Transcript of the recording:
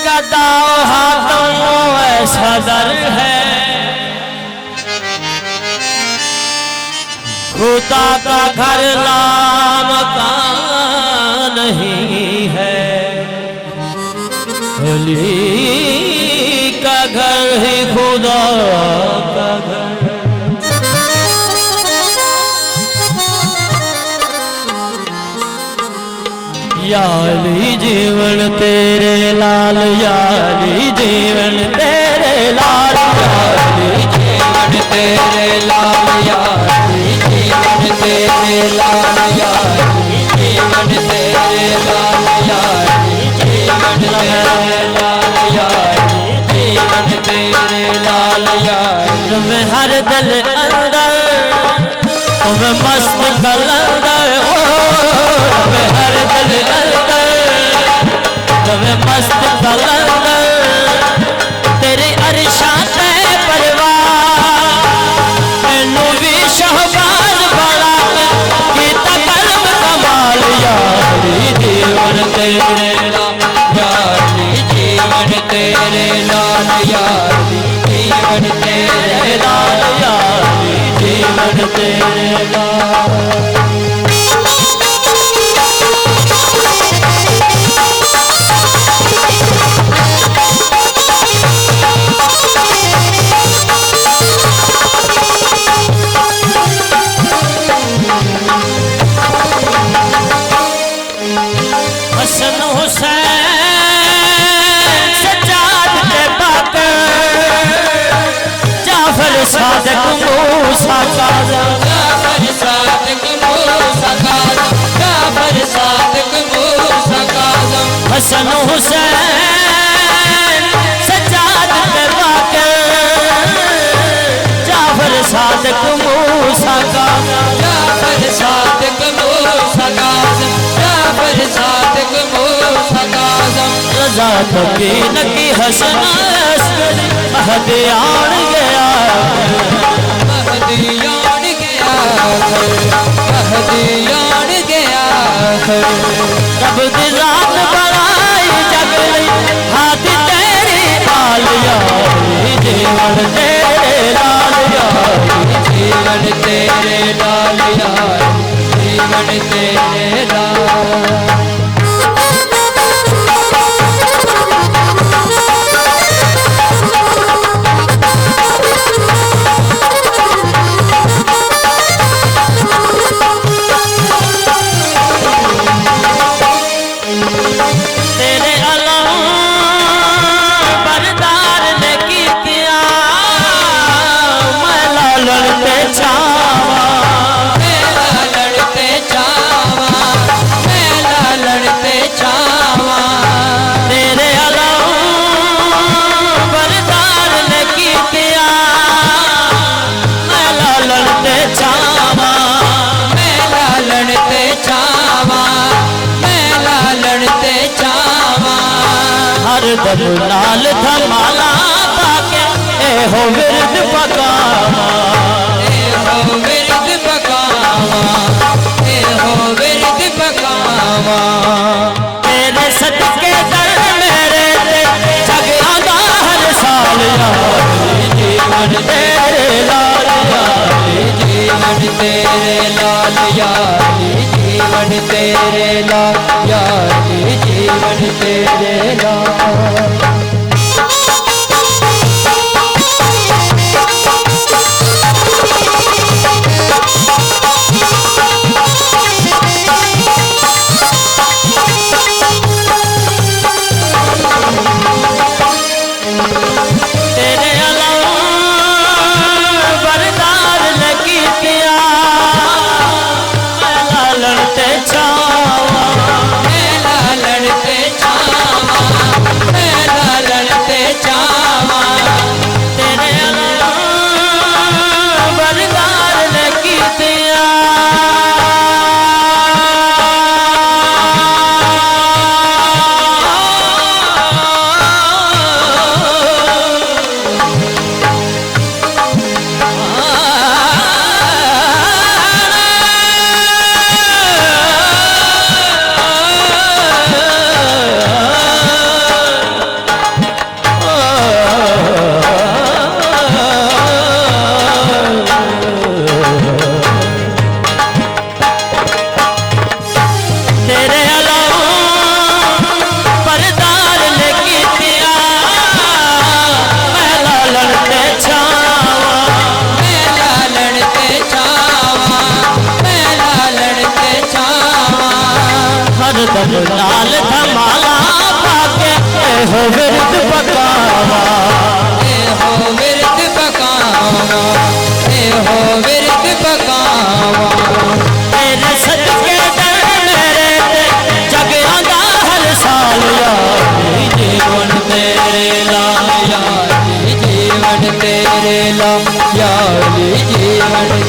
गदाओ हाथों ऐसा दर है, खुदा का घर लामकान नहीं है, अली का घर ही खुदा का घर। याली जीवन तेरे लाल, याली जीवन तेरे लाल, याली जीवन तेरे लाल, याली जीवन तेरे लाल, याली जीवन तेरे लाल, याली जीवन तेरे लाल, याली जीवन तेरे लाल, याली में हर दिल अंदर तुम्हें मस्त कलंदर, ओ में हर दिल अंदर तुम्हें मस्त कलंदर, तेरे अरशां पे परवार मैनू भी शहबाज बड़ा कीता कलम कमाल। यारी जीवन तेरे लाल, यारी जीवन तेरे लाल, यारी जीवन तेरे लाल, यारी जीवन तेरे लाल। हसन हुसैन सज्जाद के बाकर, जाफर सादिक मूसा काज़म, जाफर सादिक मूसा काज़म, जाफर सादिक मूसा काज़म। हसन हुसैन सज्जाद के बाकर, जाफर सादिक मूसा काज़म, जाफर सादिक मूसा काज़म, जाफर सादिक मूसा काज़म। रज़ा की नकी हसन अस्करी महदी आन गया, महदी आन गया, महदी आन गया। रब दी रात बनाई जगली हाथी तेरी लाल, यारी जीवन तेरे लाल, यारी जीवन तेरे लाल, यारी जीवन तेरे लाल। दम लाल धमाला पाके ए हो विरद पकावा, ए हो विरद पकावा, ए हो विरद पकावा। तेरे सदके दर मेरे ते जग आंदा हर साल, यारी जीवन तेरे लाल, यारी जीवन तेरे लाल, यारी जीवन तेरे लाल, यारी जीवन तेरे लाल। तेरे अलावा बरदार लगी पिया, मैं लालन ते छावा, मैं लालन ते छावा, मैं दम नाल धमाला पाके हो विरद पकावा हो विरद पकावा हो विरद पकावा तेरे सदके दर मेरे ते जग आंदा हर साल यार जीवन तेरे लाल जीवन तेरे ला यार जीवन